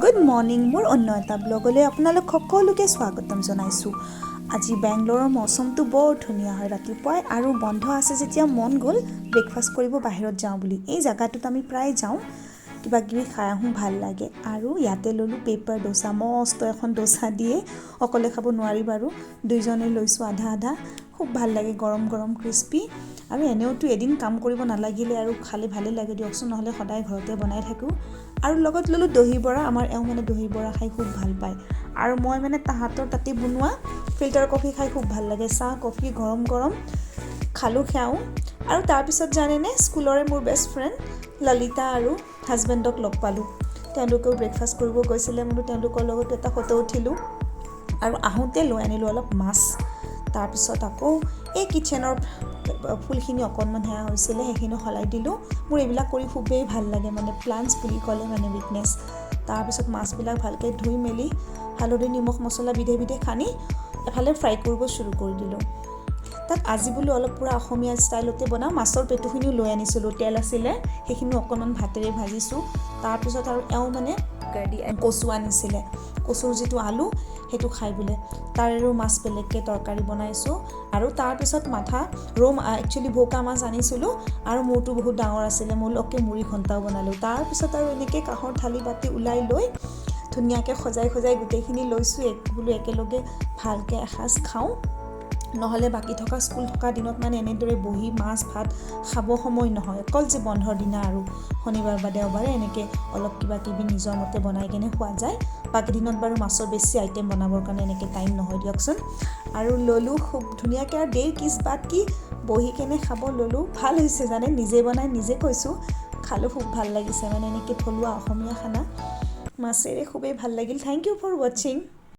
Good morning মোৰ অন্য এটা ব্লগলৈ আপোনালোক সকলোকে স্বাগতম জনাইছোঁ। আজি বেংগলোৰৰ মৌচমটো বৰ ধুনীয়া হয় ৰাতিপুৱাই আৰু বন্ধ আছে যেতিয়া মন গ'ল ব্ৰেকফাষ্ট কৰিব বাহিৰত যাওঁ বুলি। এই জাগাটোত আমি প্ৰায় যাওঁ, কিবা কিবি খাই আহোঁ, ভাল লাগে। আৰু ইয়াতে ল'লোঁ পেপাৰ ডোচা, মস্ত এখন ডোচা দিয়ে, অকলে খাব নোৱাৰি বাৰু, দুইজনে লৈছোঁ আধা আধা। খুব ভাল লাগে, গৰম গৰম ক্ৰিস্পি। আৰু এনেওতো এদিন কাম কৰিব নালাগিলে আৰু খালে ভালেই লাগে দিয়কচোন, নহ'লে সদায় ঘৰতে বনাই থাকোঁ। আৰু লগত ল'লোঁ দহি বৰা, আমাৰ এওঁ মানে দহি বৰা খাই খুব ভাল পায়। আৰু মই মানে তাহাঁতৰ তাতে বনোৱা ফিল্টাৰ কফি খাই খুব ভাল লাগে, চাহ কফি গৰম গৰম খালোঁ সেয়াও। আৰু তাৰপিছত জানেনে, স্কুলৰে মোৰ বেষ্ট ফ্ৰেণ্ড ললিতা আৰু হাজবেণ্ডক লগ পালোঁ। তেওঁলোকেও ব্ৰেকফাষ্ট কৰিব গৈছিলে, বোলো তেওঁলোকৰ লগত এটা ফটো উঠিলোঁ। আৰু আহোঁতে লৈ আনিলোঁ অলপ মাছ। তাৰপিছত আকৌ এই কিটচেনৰ ফুলখিনি অকণমান সেয়া হৈছিলে, সেইখিনি সলাই দিলোঁ। মোৰ এইবিলাক কৰি খুবেই ভাল লাগে, মানে প্লান্টছ বুলি ক'লে মানে উইকনেছ। তাৰপিছত মাছবিলাক ভালকৈ ধুই মেলি হালধি নিমখ মছলা বিধে বিধে সানি এফালে ফ্ৰাই কৰিব চুৰু কৰি দিলোঁ। তাত আজি বোলো অলপ পূৰা অসমীয়া ষ্টাইলতে বনাওঁ। মাছৰ পেটুখিনিও লৈ আনিছিলোঁ, তেল আছিলে, সেইখিনিও অকণমান ভাতেৰে ভাজিছোঁ। তাৰপিছত আৰু এওঁ মানে কচু আনিছিলে, কচুৰ যিটো আলু সেইটো খাই বোলে, তাৰেও মাছ বেলেগকৈ তৰকাৰী বনাইছোঁ। আৰু তাৰপিছত মাথা একচুৱেলি ভোকা মাছ আনিছিলোঁ আৰু মূৰটো বহুত ডাঙৰ আছিলে, মোৰলৈকে মুড়ি ঘণ্টাও বনালোঁ। তাৰপিছত আৰু এনেকৈ কাঁহৰ থালি বাতি ওলাই লৈ ধুনীয়াকৈ সজাই গোটেইখিনি লৈছোঁ, বোলো একেলগে ভালকৈ এসাঁজ খাওঁ। নহ'লে বাকী থকা স্কুল থকা দিনত মানে এনেদৰে বহি মাছ ভাত খাব সময় নহয়, অকল যে বন্ধৰ দিনা আৰু শনিবাৰ বা দেওবাৰে এনেকৈ অলপ কিবা কিবি নিজৰ মতে বনাই কেনে খোৱা যায়। বাকী দিনত বাৰু মাছৰ বেছি আইটেম বনাবৰ কাৰণে এনেকৈ টাইম নহয় দিয়কচোন। আৰু ল'লোঁ খুব ধুনীয়াকৈ, আৰু ডেৰ কিছ বাকি বহি কেনে খাব ল'লোঁ। ভাল হৈছে জানে, নিজে বনাই নিজে কৈছোঁ, খালোঁ খুব ভাল লাগিছে, মানে এনেকৈ থলুৱা অসমীয়া খানা মাছেৰে খুবেই ভাল লাগিল। থেংক ইউ ফৰ ৱাচিং।